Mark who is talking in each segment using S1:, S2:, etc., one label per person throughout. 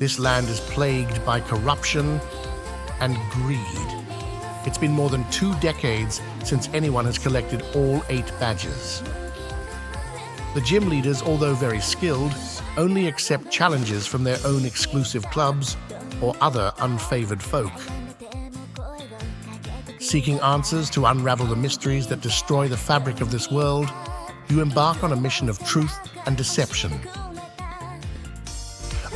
S1: This land is plagued by corruption and greed. It's been more than 2 decades since anyone has collected all 8 badges. The gym leaders, although very skilled, only accept challenges from their own exclusive clubs or other unfavored folk. Seeking answers to unravel the mysteries that destroy the fabric of this world, you embark on a mission of truth and deception.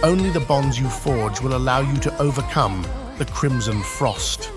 S1: Only the bonds you forge will allow you to overcome the Crimson Frost.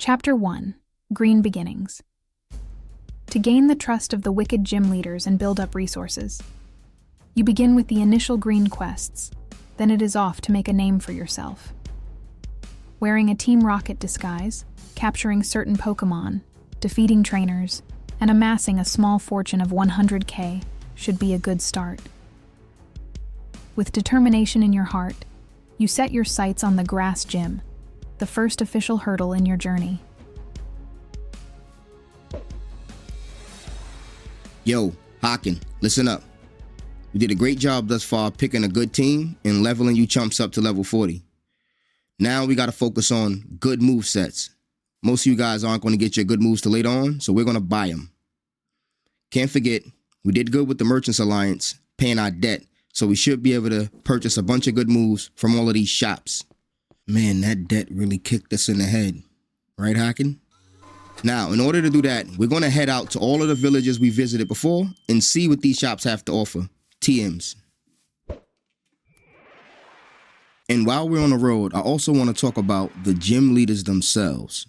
S2: Chapter 1. Green Beginnings. To gain the trust of the wicked gym leaders and build up resources, you begin with the initial green quests, then it is off to make a name for yourself. Wearing a Team Rocket disguise, capturing certain Pokémon, defeating trainers, and amassing a small fortune of 100k should be a good start. With determination in your heart, you set your sights on the grass gym, the first official hurdle in your journey.
S3: Yo, Haken, listen up. You did a great job thus far picking a good team and leveling you chumps up to level 40. Now we gotta focus on good move sets. Most of you guys aren't gonna get your good moves till later on, so we're gonna buy them. Can't forget, we did good with the Merchants Alliance, paying our debt, so we should be able to purchase a bunch of good moves from all of these shops. Man, that debt really kicked us in the head. Right, Haken? Now, in order to do that, we're going to head out to all of the villages we visited before and see what these shops have to offer. TMs. And while we're on the road, I also want to talk about the gym leaders themselves.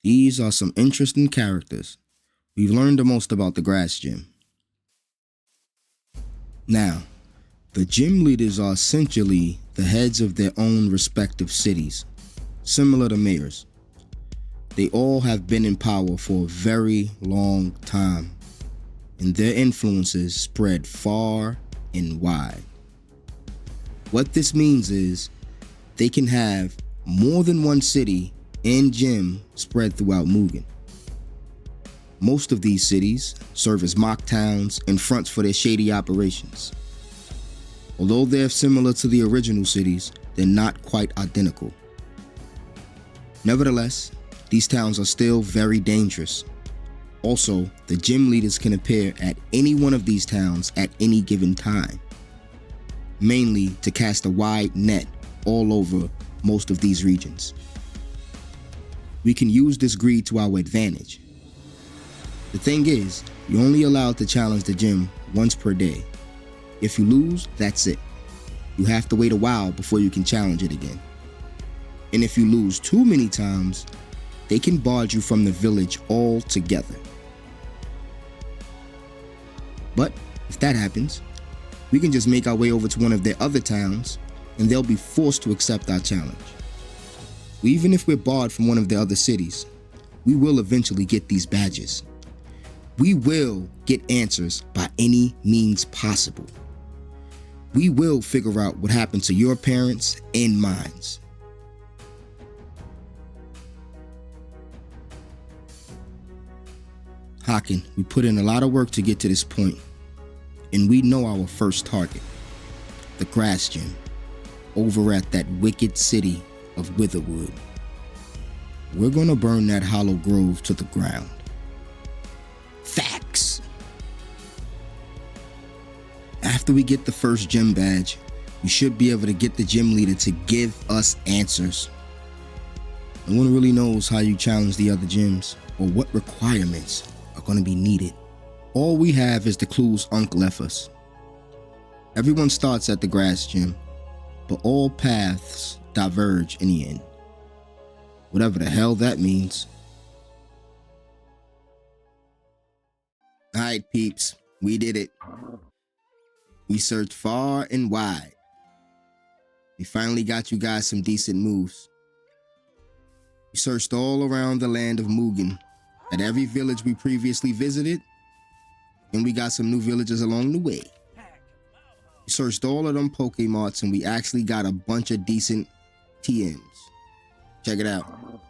S3: These are some interesting characters. We've learned the most about the grass gym. Now, the gym leaders are essentially the heads of their own respective cities, similar to mayors. They all have been in power for a very long time, and their influences spread far and wide. What this means is they can have more than one city and gym spread throughout Mugen. Most of these cities serve as mock towns and fronts for their shady operations. Although they're similar to the original cities, they're not quite identical. Nevertheless, these towns are still very dangerous. Also, the gym leaders can appear at any one of these towns at any given time, mainly to cast a wide net all over most of these regions. We can use this greed to our advantage. The thing is, you're only allowed to challenge the gym once per day. If you lose, that's it. You have to wait a while before you can challenge it again. And if you lose too many times, they can barge you from the village altogether. But if that happens, we can just make our way over to one of their other towns and they'll be forced to accept our challenge. Even if we're barred from one of the other cities, we will eventually get these badges. We will get answers by any means possible. We will figure out what happened to your parents and mine. Haken, we put in a lot of work to get to this point, and we know our first target, the grass gym, over at that wicked city of Witherwood. We're gonna burn that Hallowed Grove to the ground. Facts! After we get the first gym badge, we should be able to get the gym leader to give us answers. No one really knows how you challenge the other gyms or what requirements are going to be needed. All we have is the clues Unc left us. Everyone starts at the grass gym, but all paths diverge in the end. Whatever the hell that means. Alright peeps, we did it. We searched far and wide. We finally got you guys some decent moves. We searched all around the land of Mugen, at every village we previously visited, and we got some new villages along the way. We searched all of them Pokémots and we actually got a bunch of decent TMs. Check it out.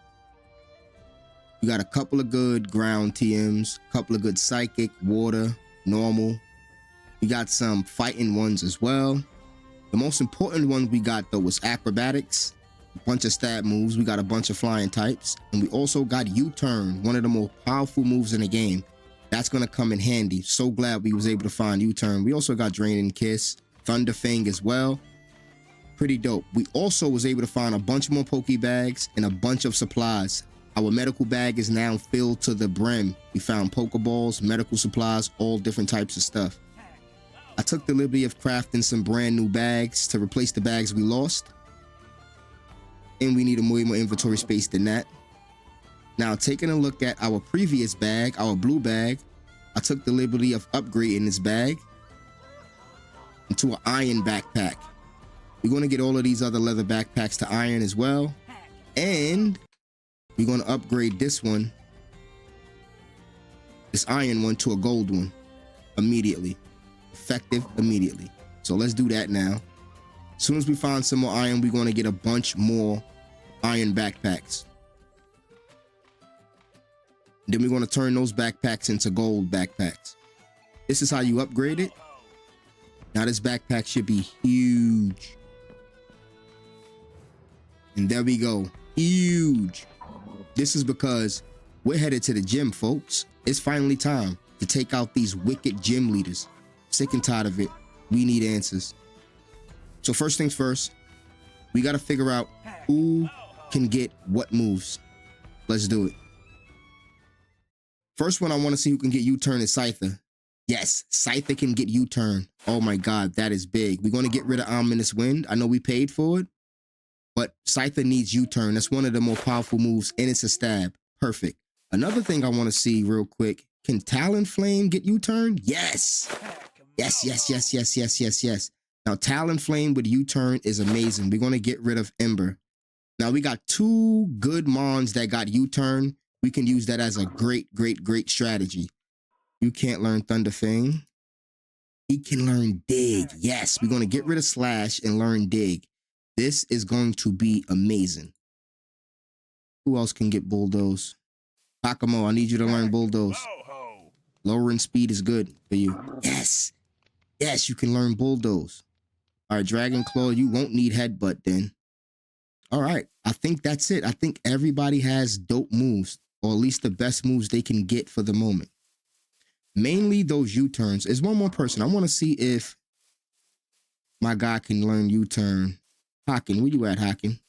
S3: We got a couple of good ground TMs, a couple of good psychic, water, normal. We got some fighting ones as well. The most important one we got though was acrobatics, a bunch of stab moves. We got a bunch of flying types, and we also got U-turn, one of the most powerful moves in the game. That's gonna come in handy. So glad we was able to find U-turn. We also got Drain and Kiss, Thunder Fang as well. Pretty dope. We also was able to find a bunch more Pokebags and a bunch of supplies. Our medical bag is now filled to the brim. We found Pokeballs, medical supplies, all different types of stuff. I took the liberty of crafting some brand new bags to replace the bags we lost. And we need way more inventory space than that. Now, taking a look at our previous bag, our blue bag, I took the liberty of upgrading this bag into an iron backpack. We're going to get all of these other leather backpacks to iron as well. And we're going to upgrade this one, this iron one, to a gold one immediately. Effective immediately. So let's do that now. As soon as we find some more iron, we're going to get a bunch more iron backpacks. Then we're going to turn those backpacks into gold backpacks. This is how you upgrade it. Now this backpack should be huge. And there we go. Huge. This is because we're headed to the gym, folks. It's finally time to take out these wicked gym leaders. Sick and tired of it. We need answers. So first things first, we got to figure out who can get what moves. Let's do it. First one I want to see who can get U-turn is Scyther. Yes, Scyther can get U-turn. Oh my God, that is big. We're going to get rid of Ominous Wind. I know we paid for it, but Scyther needs U-turn. That's one of the more powerful moves, and it's a stab. Perfect. Another thing I want to see real quick. Can Talonflame get U-turn? Yes. Yes, yes, yes, yes, yes, yes, yes. Now, Talonflame with U-turn is amazing. We're going to get rid of Ember. Now, we got two good Mons that got U-turn. We can use that as a great, great, great strategy. You can't learn Thunder Fang. He can learn Dig. Yes, we're going to get rid of Slash and learn Dig. This is going to be amazing. Who else can get Bulldoze? Hakamo, I need you to learn Bulldoze. Lowering speed is good for you. Yes. Yes, you can learn Bulldoze. All right, Dragon Claw, you won't need Headbutt then. All right, I think that's it. I think everybody has dope moves, or at least the best moves they can get for the moment. Mainly those U-turns. There's one more person. I want to see if my guy can learn U-turn. Haken, where you at, Haken?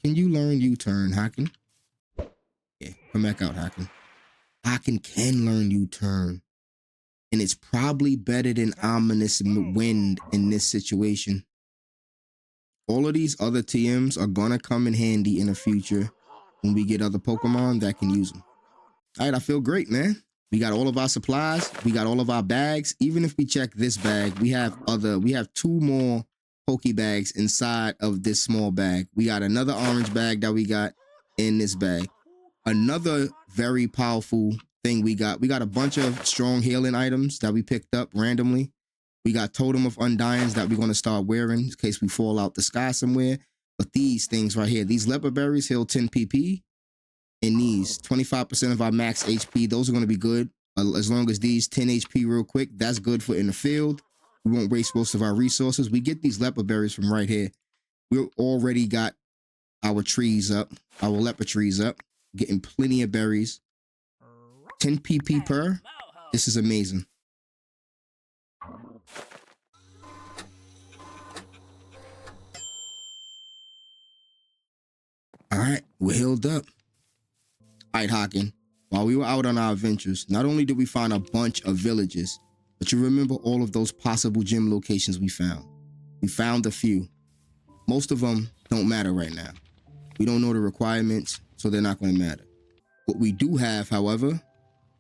S3: Can you learn U-turn, Haken? Yeah, come back out, Haken. Haken can learn U-turn. And it's probably better than Ominous Wind in this situation. All of these other TMs are gonna come in handy in the future when we get other Pokemon that can use them. All right, I feel great, man. We got all of our supplies. We got all of our bags. Even if we check this bag, we have two more Pokebags inside of this small bag. We got another orange bag that we got in this bag. Another very powerful thing we got a bunch of strong healing items that we picked up randomly. We got Totem of Undyings that we're going to start wearing in case we fall out the sky somewhere. But these things right here, these leopard berries heal 10 PP. And these 25% of our max HP, those are going to be good. As long as these 10 HP real quick, that's good for in the field. We won't waste most of our resources. We get these leopard berries from right here. We already got our trees up, our leopard trees up, getting plenty of berries. 10 PP per. This is amazing. All right, we're healed up. All right, Haken. While we were out on our adventures, not only did we find a bunch of villages, but you remember all of those possible gym locations we found. We found a few. Most of them don't matter right now. We don't know the requirements, so they're not going to matter. What we do have, however,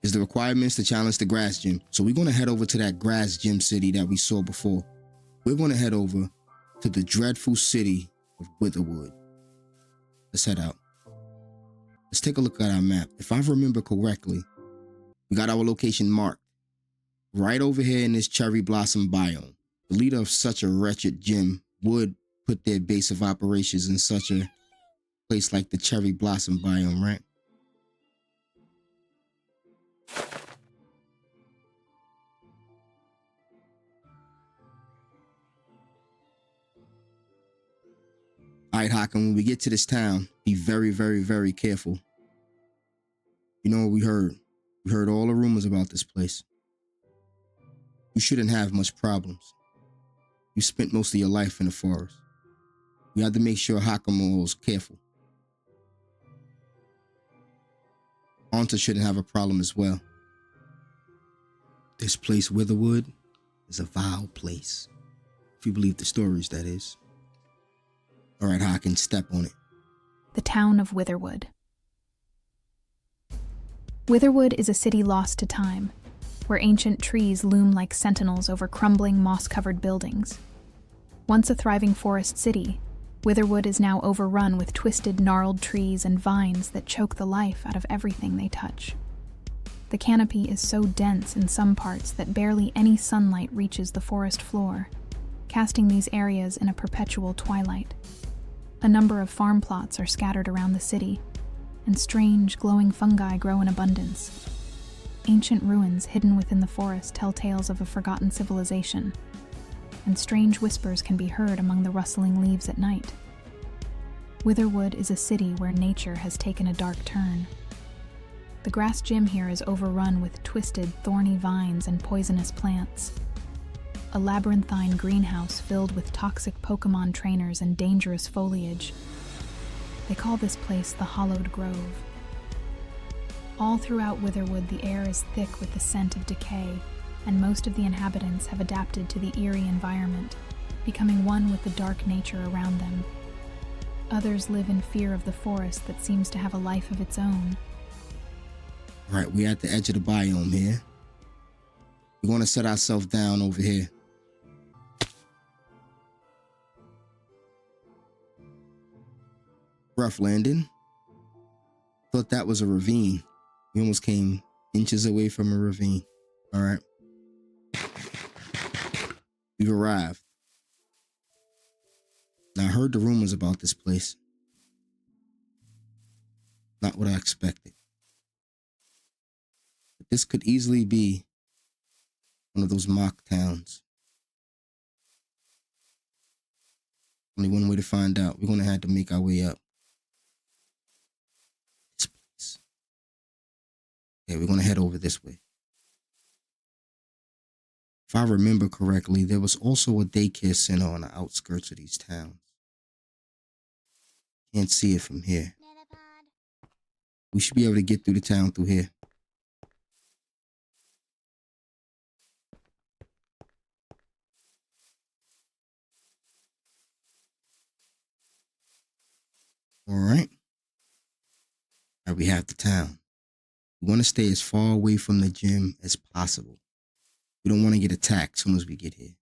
S3: is the requirements to challenge the grass gym. So we're going to head over to that grass gym city that we saw before. We're going to head over to the dreadful city of Witherwood. Let's head out. Let's take a look at our map. If I remember correctly, we got our location marked right over here in this cherry blossom biome. The leader of such a wretched gym would put their base of operations in such a place like the cherry blossom biome, right? All right, Hakan, when we get to this town, be very, very, very careful. You know what we heard? We heard all the rumors about this place. You shouldn't have much problems. You spent most of your life in the forest. We have to make sure Hakan is careful. Haunter shouldn't have a problem as well. This place, Witherwood, is a vile place. If you believe the stories, that is. All right, Hakan, step on it.
S2: The town of Witherwood. Witherwood is a city lost to time, where ancient trees loom like sentinels over crumbling, moss-covered buildings. Once a thriving forest city, Witherwood is now overrun with twisted, gnarled trees and vines that choke the life out of everything they touch. The canopy is so dense in some parts that barely any sunlight reaches the forest floor, casting these areas in a perpetual twilight. A number of farm plots are scattered around the city, and strange, glowing fungi grow in abundance. Ancient ruins hidden within the forest tell tales of a forgotten civilization, and strange whispers can be heard among the rustling leaves at night. Witherwood is a city where nature has taken a dark turn. The grass gym here is overrun with twisted, thorny vines and poisonous plants. A labyrinthine greenhouse filled with toxic Pokémon trainers and dangerous foliage. They call this place the Hallowed Grove. All throughout Witherwood, the air is thick with the scent of decay, and most of the inhabitants have adapted to the eerie environment, becoming one with the dark nature around them. Others live in fear of the forest that seems to have a life of its own.
S3: All right, we're at the edge of the biome here. We're going to set ourselves down over here. Rough landing. Thought that was a ravine. We almost came inches away from a ravine. All right. We've arrived. Now, I heard the rumors about this place. Not what I expected. But this could easily be one of those mock towns. Only one way to find out. We're going to have to make our way up. This place. Okay, we're going to head over this way. If I remember correctly, there was also a daycare center on the outskirts of these towns. Can't see it from here. We should be able to get through the town through here. All right. Now we have the town. We want to stay as far away from the gym as possible. We don't want to get attacked as soon as we get here.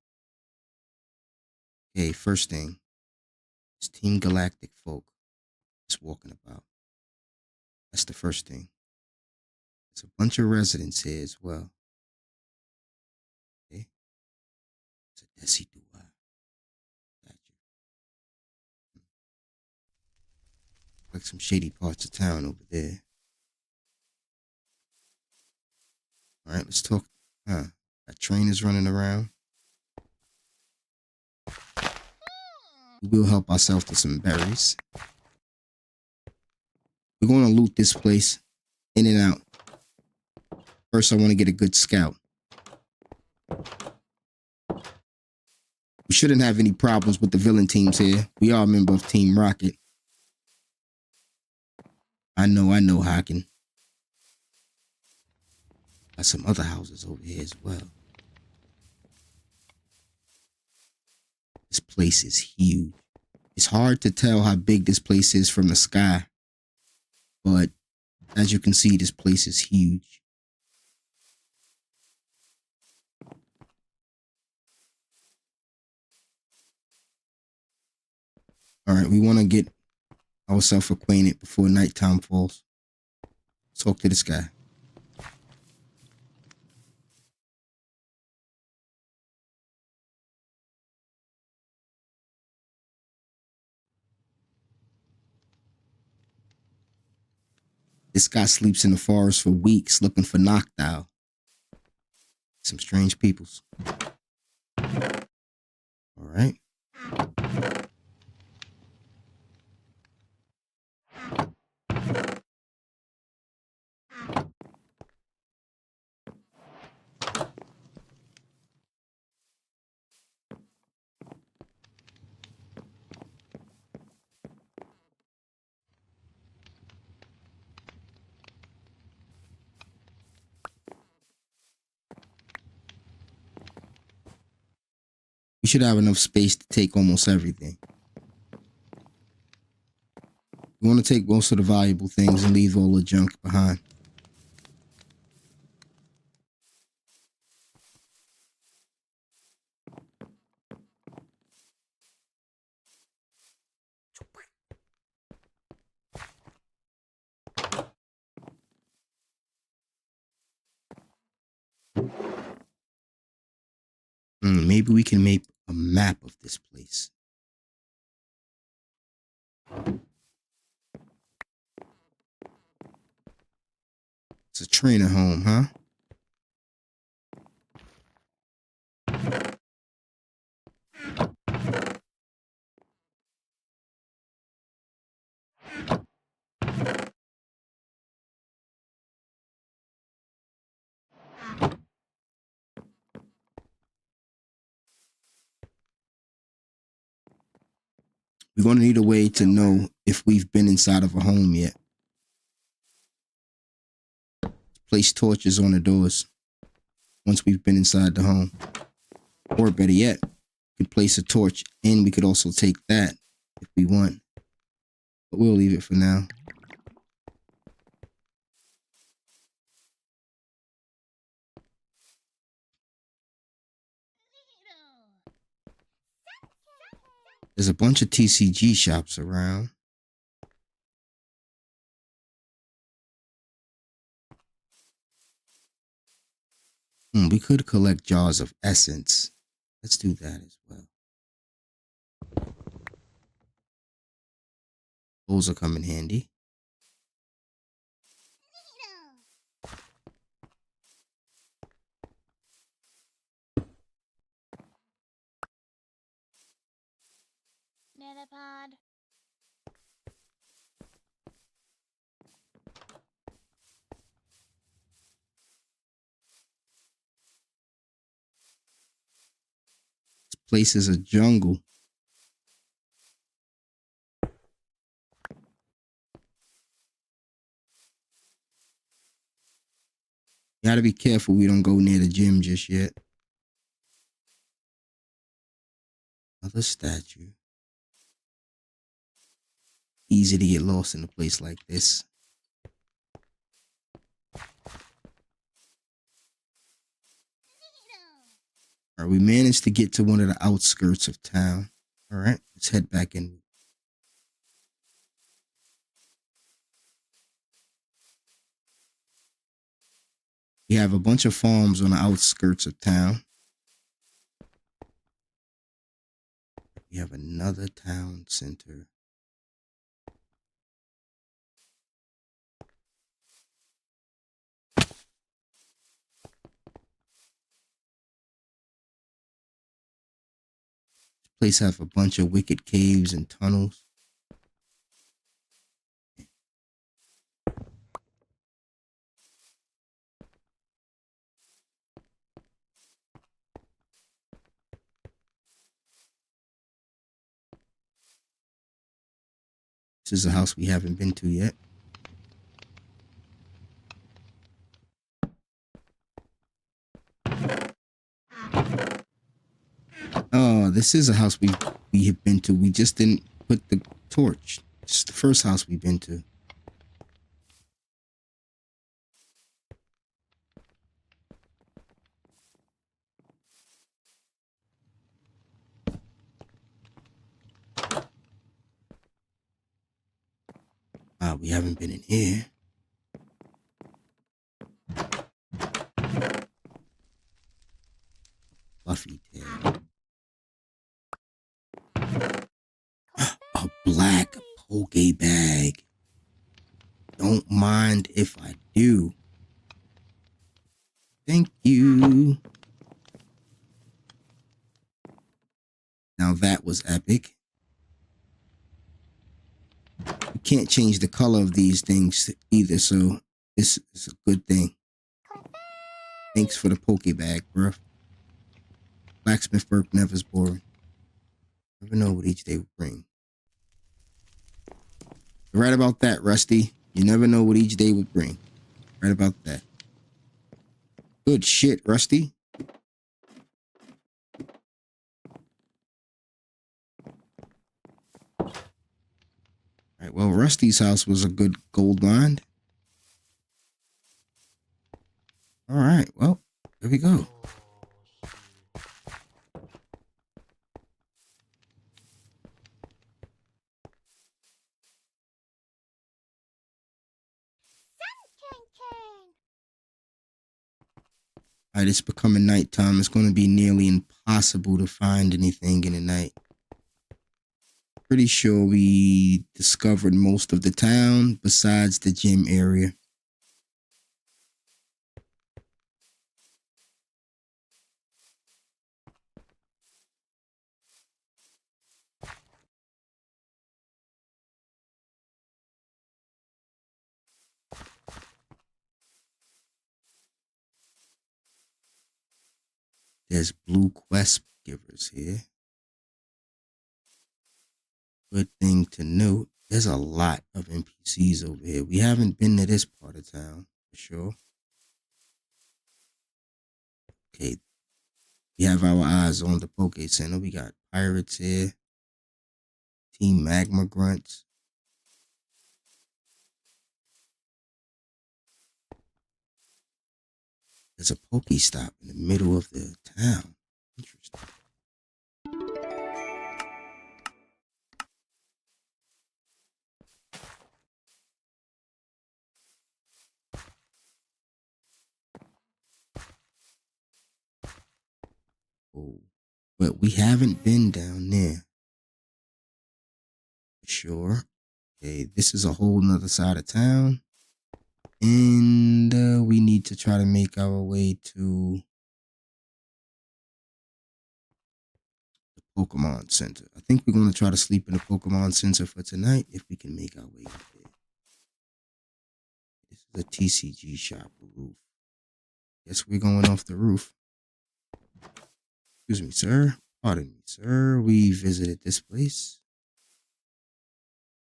S3: Okay, first thing is Team Galactic folk just walking about. That's the first thing. There's a bunch of residents here as well. Okay. It's a Desi Dua. Like some shady parts of town over there. All right, let's talk. That train is running around. We'll help ourselves to some berries. We're going to loot this place in and out. First, I want to get a good scout. We shouldn't have any problems with the villain teams here. We are a member of Team Rocket. I know, Hakan. Got some other houses over here as well. This place is huge. It's hard to tell how big this place is from the sky, but as you can see, this place is huge. All right, we want to get ourselves acquainted before nighttime falls. Talk to this guy. This guy sleeps in the forest for weeks looking for Noctowl. Some strange peoples. All right. We should have enough space to take almost everything. We want to take most of the valuable things and leave all the junk behind. Maybe we can make a map of this place. It's a trainer home, huh? We're going to need a way to know if we've been inside of a home yet. Place torches on the doors once we've been inside the home. Or better yet, we could place a torch and we could also take that if we want. But we'll leave it for now. There's a bunch of TCG shops around. We could collect jars of essence. Let's do that as well. Those will come in handy.
S4: Metapod.
S3: This place is a jungle. You gotta be careful we don't go near the gym just yet. Another statue. Easy to get lost in a place like this. All right, we managed to get to one of the outskirts of town. All right, let's head back in. We have a bunch of farms on the outskirts of town. We have another town center. This place has a bunch of wicked caves and tunnels. This is a house we haven't been to yet. Oh, this is a house we have been to. We just didn't put the torch. It's the first house we've been to. We haven't been in here. Fluffy tail. A black poke bag. Don't mind if I do. Thank you. Now that was epic. You can't change the color of these things either, so this is a good thing. Thanks for the poke bag, bruh. Blacksmith work never's boring. Never know what each day will bring. You're right about that, Rusty. You never know what each day will bring. Right about that. Good shit, Rusty. Alright, well, Rusty's house was a good gold mine. Alright, well, here we go. Alright, it's becoming nighttime. It's going to be nearly impossible to find anything in the night. Pretty sure we discovered most of the town besides the gym area. There's blue quest givers here. Good thing to note, there's a lot of NPCs over here. We haven't been to this part of town, for sure. Okay, we have our eyes on the Poke Center. We got pirates here. Team Magma Grunts. There's a Pokestop in the middle of the town. Interesting. Oh, but we haven't been down there. For sure. Okay, this is a whole nother side of town. And we need to try to make our way to the Pokemon Center. I think we're going to try to sleep in the Pokemon Center for tonight if we can make our way up there. This is a TCG shop roof. Guess we're going off the roof. Excuse me, sir. Pardon me, sir. We visited this place.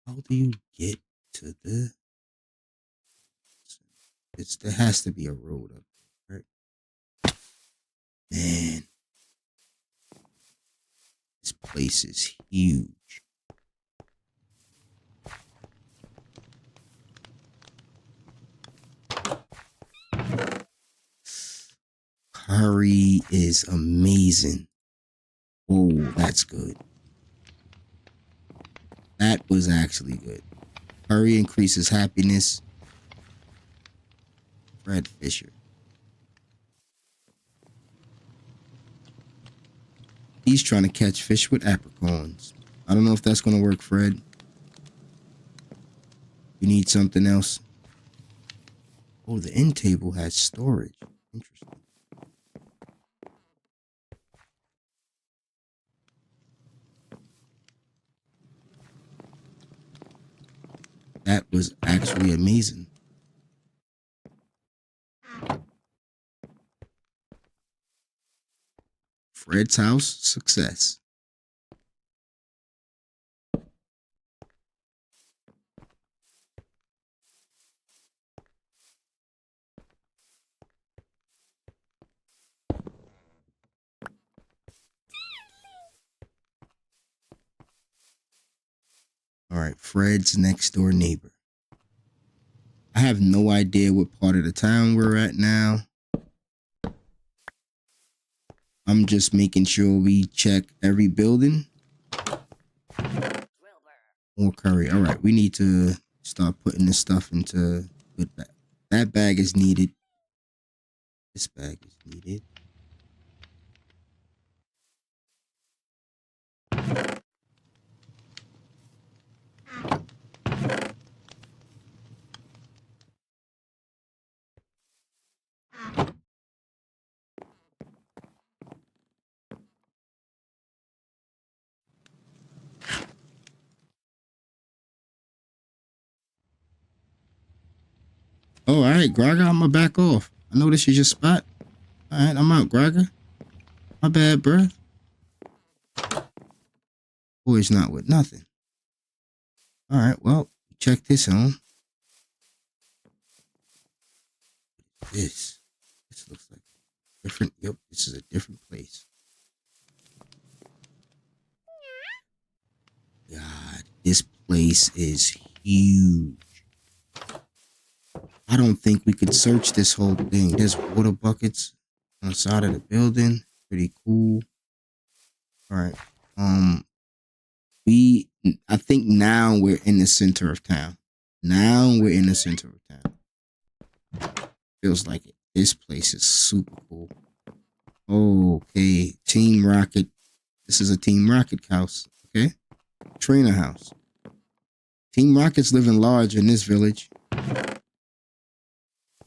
S3: How do you get to the... There has to be a road up there, right? Man. This place is huge. Curry is amazing. Oh, that's good. That was actually good. Curry increases happiness. Fred Fisher. He's trying to catch fish with apricorns. I don't know if that's going to work, Fred. You need something else. Oh, the end table has storage. Interesting. That was actually amazing. Fred's house, success. right, Fred's next door neighbor. I have no idea what part of the town we're at now. I'm just making sure we check every building. More curry. All right, we need to start putting this stuff into good bag. That bag is needed. This bag is needed. Oh, all right, Graga, I'm gonna back off. I know this is your spot. All right, I'm out, Graga. My bad, bruh. Boy's not with nothing. All right, well, check this on. This looks like a different. Yep, this is a different place. God, this place is huge. I don't think we could search this whole thing. There's water buckets on the side of the building. Pretty cool. All right. I think now we're in the center of town. Feels like it. This place is super cool. Okay. Team Rocket. This is a Team Rocket house. Okay. Trainer house. Team Rocket's living large in this village.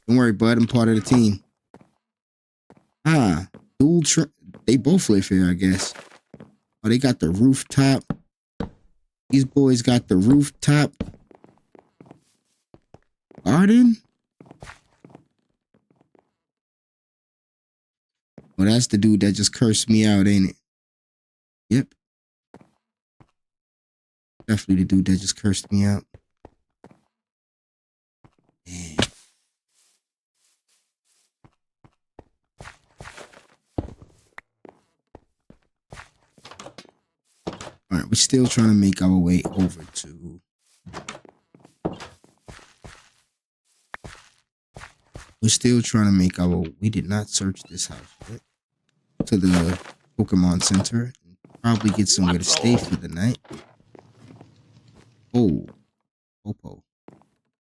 S3: Don't worry, bud. I'm part of the team. They both live here, I guess. Oh, they got the rooftop. These boys got the rooftop garden. Well, that's the dude that just cursed me out, ain't it? Yep. Definitely the dude that just cursed me out. Man. All right, we're still trying to make our way over to... We did not search this house yet. To the Pokemon Center. Probably get somewhere to stay for the night. Oh. Popo.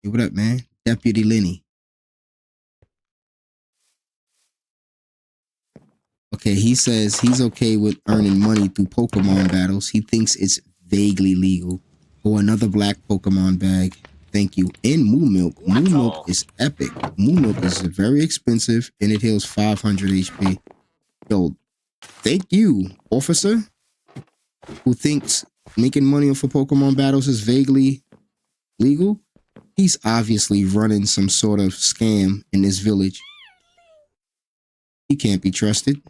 S3: Hey, what up, man? Deputy Lenny. Okay, he says he's okay with earning money through Pokemon battles. He thinks it's vaguely legal. Oh, another black Pokemon bag. Thank you. And Moo Milk. Moo Milk is epic. Moo Milk is very expensive and it heals 500 HP. Yo, thank you, officer, who thinks making money off of Pokemon battles is vaguely legal. He's obviously running some sort of scam in this village. He can't be trusted.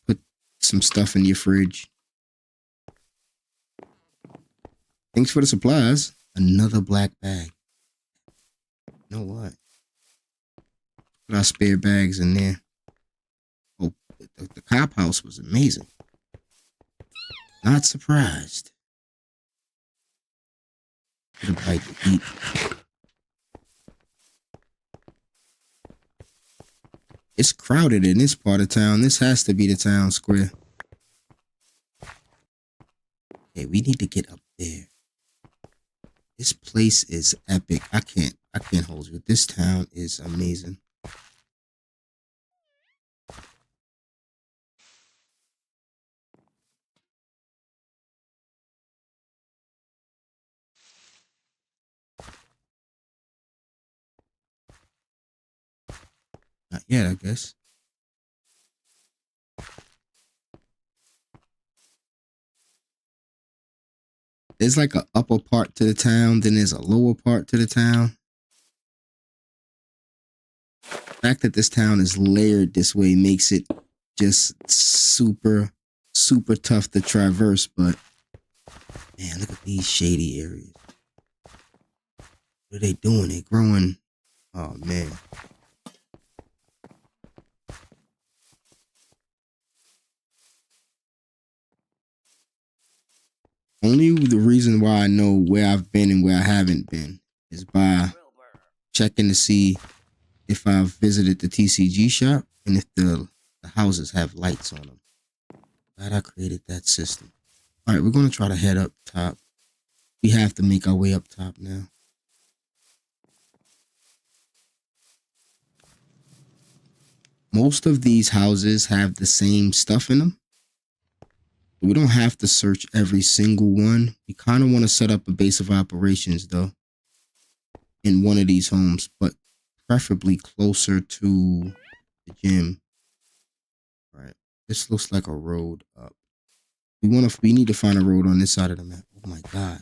S3: Put some stuff in your fridge. Thanks for the supplies. Another black bag. You know what? Put our spare bags in there. Oh, the cop house was amazing. Not surprised. Get a bite to eat. It's crowded in this part of town. This has to be the town square. Okay, we need to get up there. This place is epic. I can't hold you. This town is amazing. Not yet, I guess. There's like an upper part to the town, then there's a lower part to the town. The fact that this town is layered this way makes it just super, super tough to traverse, but man, look at these shady areas. What are they doing? They're growing. Oh man. Only the reason why I know where I've been and where I haven't been is by checking to see if I've visited the TCG shop and if the houses have lights on them. Glad I created that system. All right, we're going to try to head up top. We have to make our way up top now. Most of these houses have the same stuff in them. We don't have to search every single one. We kind of want to set up a base of operations though in one of these homes, but preferably closer to the gym. All right, this looks like a road up. We need to find a road on this side of the map. Oh my God,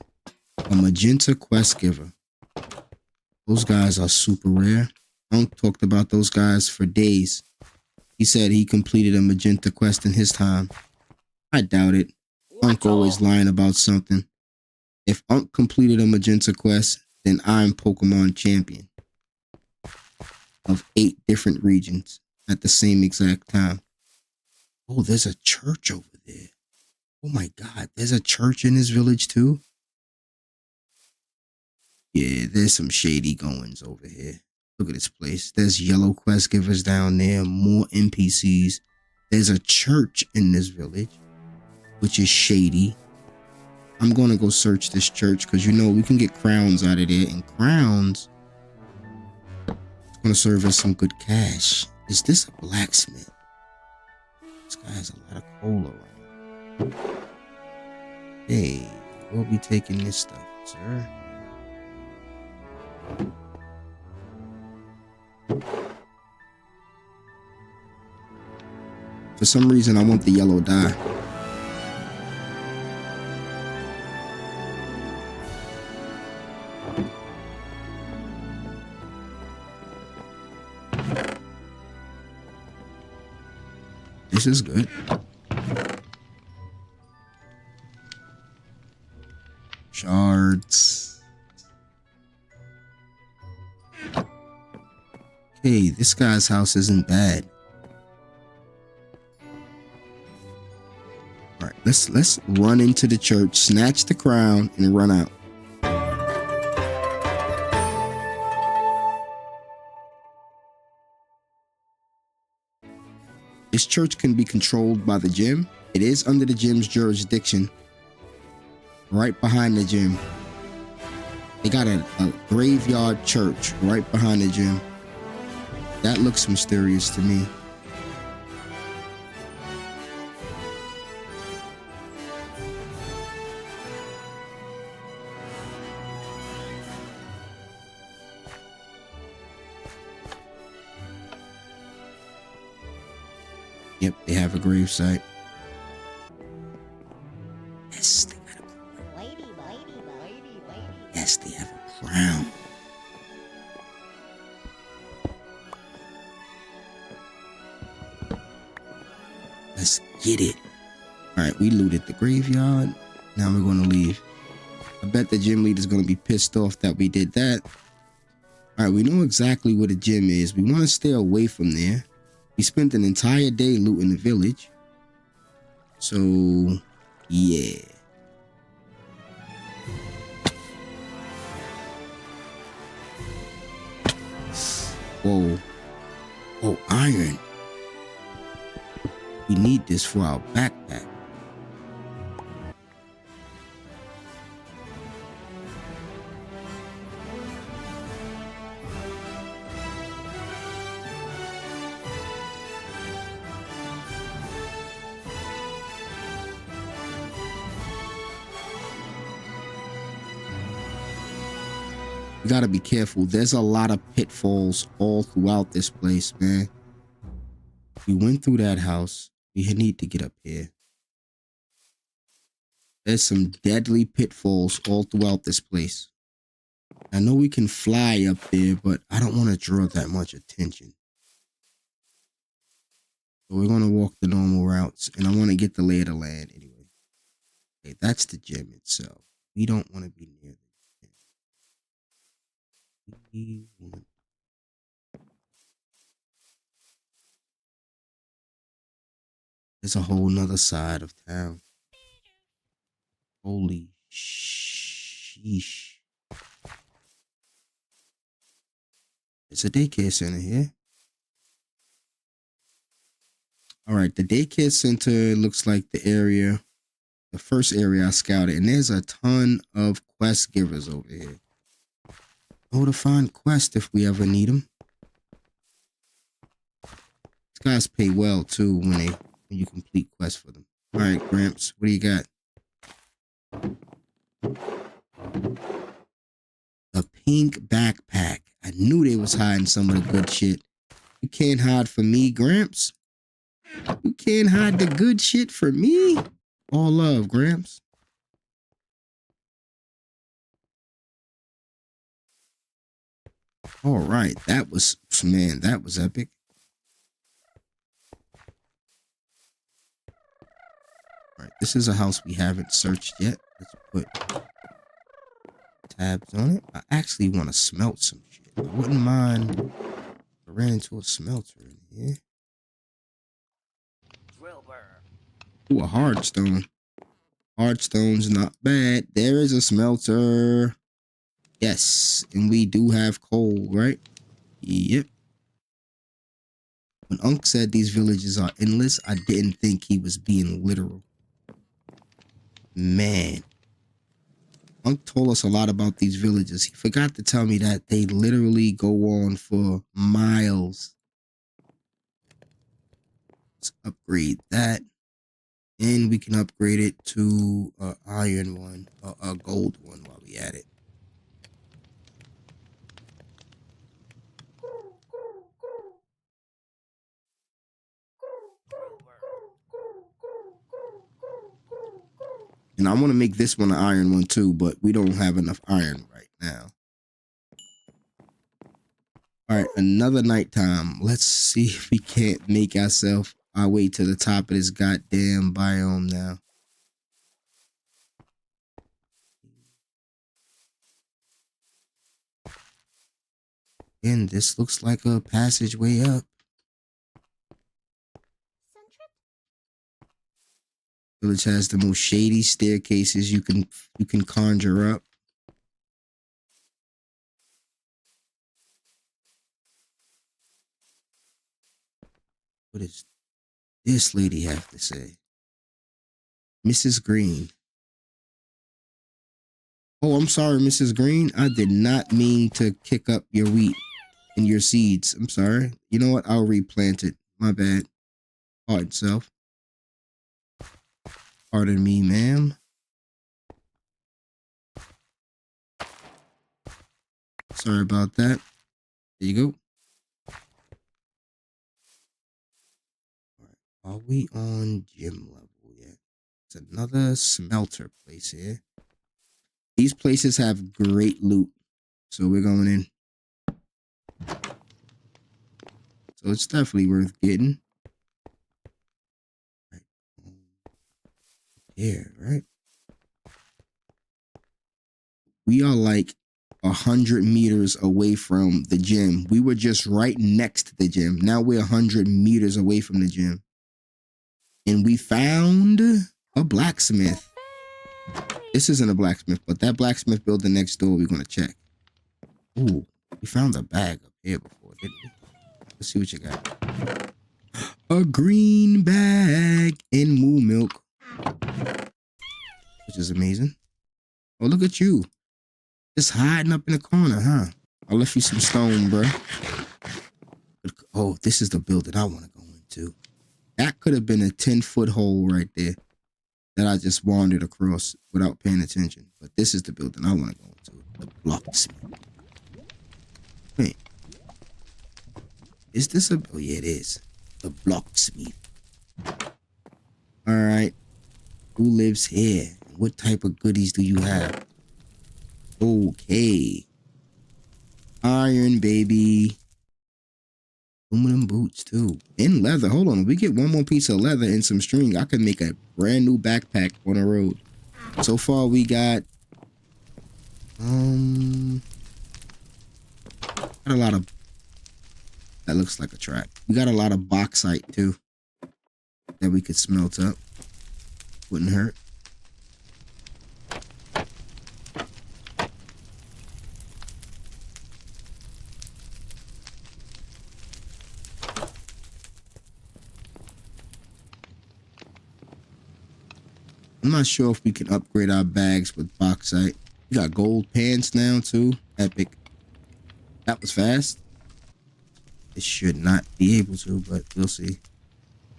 S3: a magenta quest giver. Those guys are super rare. Unc talked about those guys for days. He said he completed a magenta quest in his time. I doubt it. Unc always lying about something. If Unc completed a magenta quest, then I'm Pokemon champion of 8 different regions at the same exact time. Oh, there's a church over there. Oh my God, there's a church in this village too? Yeah, there's some shady goings over here. Look at this place. There's yellow quest givers down there, more NPCs. There's a church in this village, which is shady. I'm going to go search this church because, you know, we can get crowns out of there. And crowns is going to serve us some good cash. Is this a blacksmith? This guy has a lot of coal around. Hey, we'll be taking this stuff, sir. For some reason, I want the yellow dye. This is good. Shards. Okay, this guy's house isn't bad. All right, let's run into the church, snatch the crown, and run out. This church can be controlled by the gym. It is under the gym's jurisdiction. Right behind the gym. They got a graveyard church right behind the gym. That looks mysterious to me. Yep, they have a grave site. Yes, they got a crown. Yes, they have a crown. Let's get it. All right, we looted the graveyard. Now we're going to leave. I bet the gym leader's going to be pissed off that we did that. All right, we know exactly where the gym is. We want to stay away from there. We spent an entire day looting the village. So, yeah. Whoa. Oh, iron. We need this for our backpack. You gotta be careful. There's a lot of pitfalls all throughout this place, man. We went through that house. We need to get up here. There's some deadly pitfalls all throughout this place. I know we can fly up there, but I don't want to draw that much attention. So we're going to walk the normal routes, and I want to get the lay of the land anyway. Okay, that's the gym itself. We don't want to be near the gym. There's a whole nother side of town. Holy sheesh. It's a daycare center here. All right, the daycare center looks like the first area I scouted, and there's a ton of quest givers over here. Oh, to find quests if we ever need them. These guys pay well too when you complete quests for them. All right, Gramps, what do you got? A pink backpack. I knew they was hiding some of the good shit. You can't hide from me, Gramps. You can't hide the good shit from me. All love, Gramps. All right, that was epic. All right, this is a house we haven't searched yet. Let's put tabs on it. I actually want to smelt some shit. I wouldn't mind if I ran into a smelter in here. Ooh, a hardstone. Hardstone's not bad. There is a smelter. Yes, and we do have coal, right? Yep. When Unc said these villages are endless, I didn't think he was being literal. Man. Unc told us a lot about these villages. He forgot to tell me that they literally go on for miles. Let's upgrade that. And we can upgrade it to an iron one, a gold one while we at it. And I want to make this one an iron one too, but we don't have enough iron right now. All right, another nighttime. Let's see if we can't make ourselves our way to the top of this goddamn biome now. And this looks like a passageway up. Village has the most shady staircases you can conjure up. What does this lady have to say? Mrs. Green. Oh, I'm sorry, Mrs. Green. I did not mean to kick up your wheat and your seeds. I'm sorry. You know what? I'll replant it. My bad. Pardon self. Pardon me, ma'am. Sorry about that. There you go. All right. Are we on gym level yet? It's another smelter place here. These places have great loot. So we're going in. So it's definitely worth getting. Right. Here, right? We are like 100 meters away from the gym. We were just right next to the gym. Now we're 100 meters away from the gym. And we found a blacksmith. This isn't a blacksmith, but that blacksmith building next door, we're going to check. Ooh, we found a bag up here before, didn't we? Let's see what you got. A green bag and moo milk. Which is amazing. Oh, look at you. Just hiding up in the corner, huh? I left you some stone, bro. Oh, this is the building I want to go into. That could have been a 10-foot hole right there that I just wandered across without paying attention. But this is the building I want to go into. The blocksmith. Wait. Is this a... Oh, yeah, it is. The blocksmith. All right. Who lives here? What type of goodies do you have? Okay. Iron, baby. Aluminum boots, too. And leather. Hold on. If we get one more piece of leather and some string, I can make a brand new backpack on the road. So far, we got... got a lot of... That looks like a trap. We got a lot of bauxite, too. That we could smelt up. Wouldn't hurt. I'm not sure if we can upgrade our bags with bauxite. We got gold pants now too. Epic. That was fast. It should not be able to, but we'll see.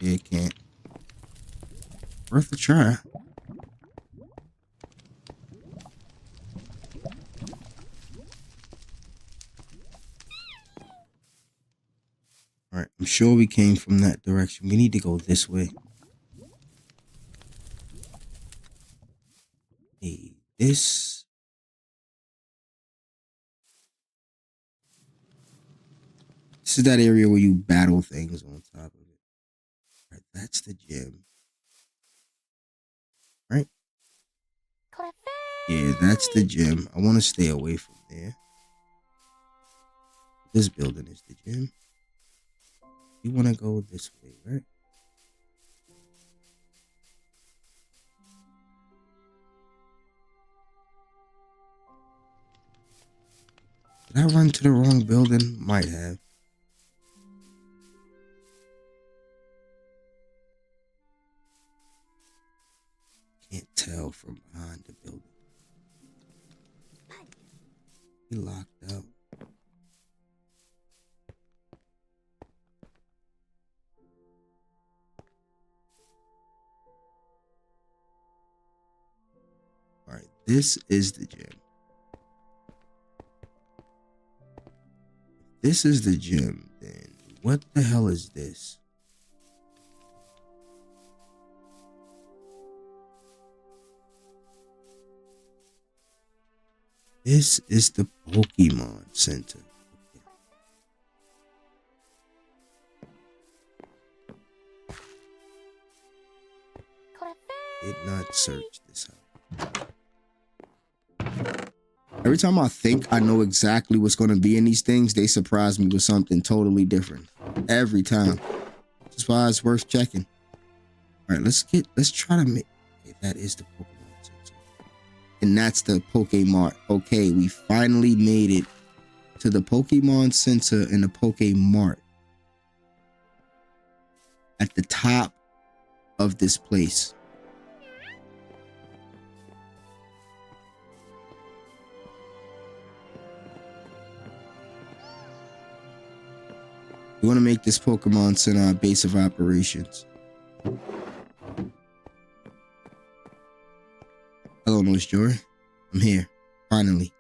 S3: Yeah, it can't. Worth a try. All right, I'm sure we came from that direction. We need to go this way. Hey, this is that area where you battle things on top of it. All right, that's the gym. Right? Yeah, that's the gym. I want to stay away from there. This building is the gym. You want to go this way, right? Did I run to the wrong building? Might have. Can't tell from behind the building. He locked out. All right, this is the gym. If this is the gym, then what the hell is this? This is the Pokemon Center. Did not search this out. Every time I think I know exactly what's going to be in these things, they surprise me with something totally different. Every time. That's why it's worth checking. All right, let's try to make. Okay, that is the Pokemon Center. And that's the Pokemart. Okay, we finally made it to the Pokemon Center and the Pokemart. At the top of this place. We want to make this Pokemon Center our base of operations. Hello, Nose Joy. I'm here. Finally.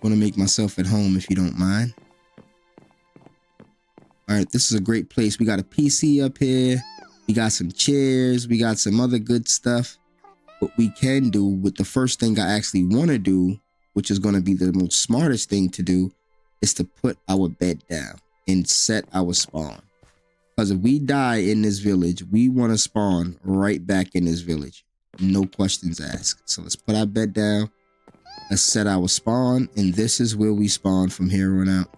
S3: Want to make myself at home if you don't mind. Alright, this is a great place. We got a PC up here. We got some chairs. We got some other good stuff. What we can do with the first thing I actually want to do, which is going to be the most smartest thing to do, is to put our bed down and set our spawn. Because if we die in this village, we want to spawn right back in this village. No questions asked. So let's put our bed down. Let's set our spawn. And this is where we spawn from here on out.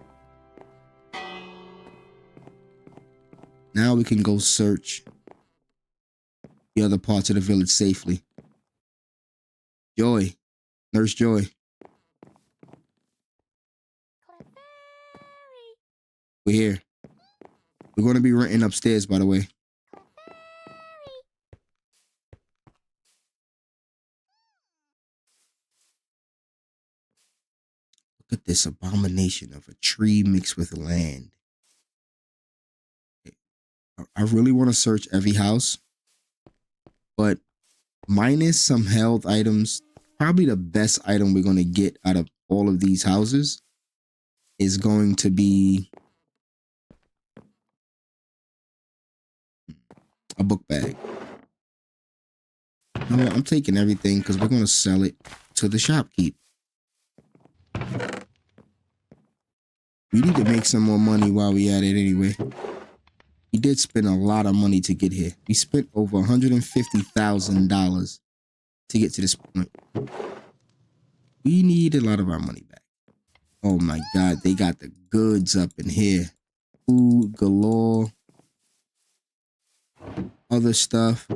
S3: Now we can go search the other parts of the village safely. Joy. Nurse Joy. We're here. We're going to be renting upstairs, by the way. Look at this abomination of a tree mixed with land. I really want to search every house, but minus some health items, probably the best item we're going to get out of all of these houses is going to be a book bag. You know what? I'm taking everything because we're going to sell it to the shopkeep. We need to make some more money while we at it anyway. We did spend a lot of money to get here. We spent over $150,000 to get to this point. We need a lot of our money back. Oh my God, they got the goods up in here. Food galore. Other stuff.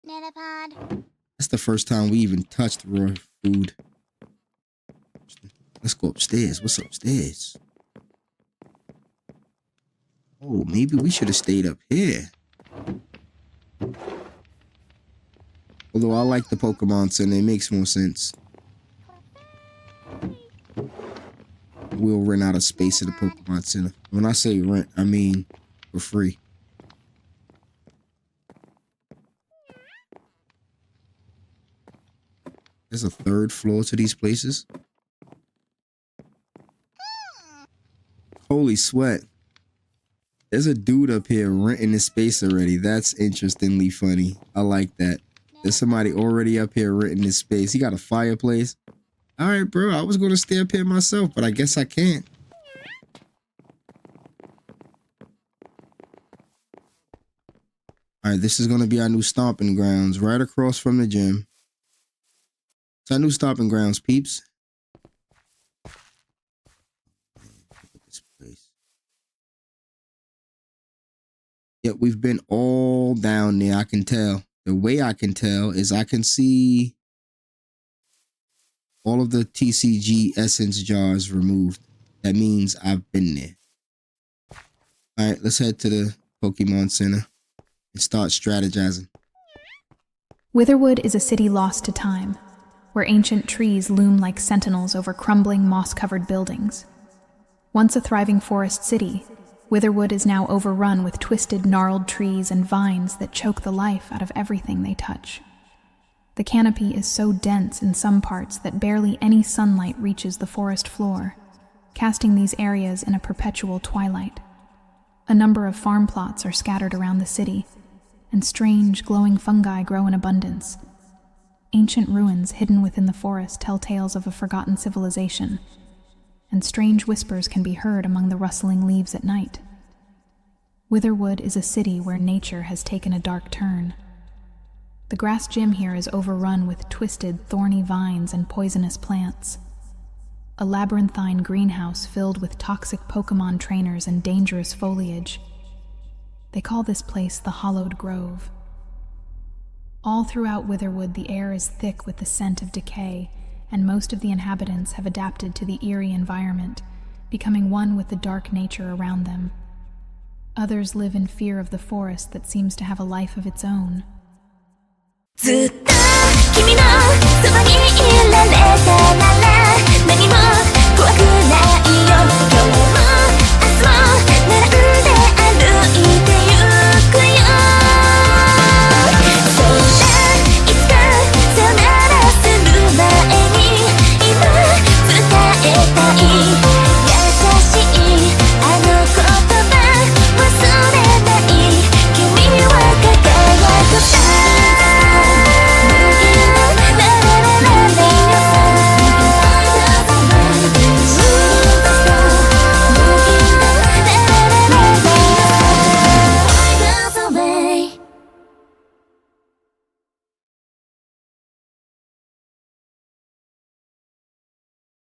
S4: Nanopod.
S3: That's the first time we even touched raw food. Let's go upstairs. What's upstairs? Oh, maybe we should have stayed up here. Although I like the Pokemon Center, it makes more sense. We'll rent out a space at the Pokemon Center. When I say rent, I mean for free. There's a third floor to these places. Holy sweat. There's a dude up here renting this space already. That's interestingly funny. I like that. There's somebody already up here renting this space. He got a fireplace. All right, bro. I was going to stay up here myself, but I guess I can't. All right, this is going to be our new stomping grounds right across from the gym. It's our new stomping grounds, peeps. This place. Yep, we've been all down there. I can tell. The way I can tell is I can see all of the TCG essence jars removed. That means I've been there. All right, let's head to the Pokemon Center and start strategizing.
S2: Witherwood is a city lost to time, where ancient trees loom like sentinels over crumbling, moss-covered buildings. Once a thriving forest city, Witherwood is now overrun with twisted, gnarled trees and vines that choke the life out of everything they touch. The canopy is so dense in some parts that barely any sunlight reaches the forest floor, casting these areas in a perpetual twilight. A number of farm plots are scattered around the city, and strange, glowing fungi grow in abundance. Ancient ruins hidden within the forest tell tales of a forgotten civilization, and strange whispers can be heard among the rustling leaves at night. Witherwood is a city where nature has taken a dark turn. The grass gym here is overrun with twisted, thorny vines and poisonous plants. A labyrinthine greenhouse filled with toxic Pokemon trainers and dangerous foliage. They call this place the Hallowed Grove. All throughout Witherwood, the air is thick with the scent of decay, and most of the inhabitants have adapted to the eerie environment, becoming one with the dark nature around them. Others live in fear of the forest that seems to have a life of its own.
S4: ずっと君のそばにいられたな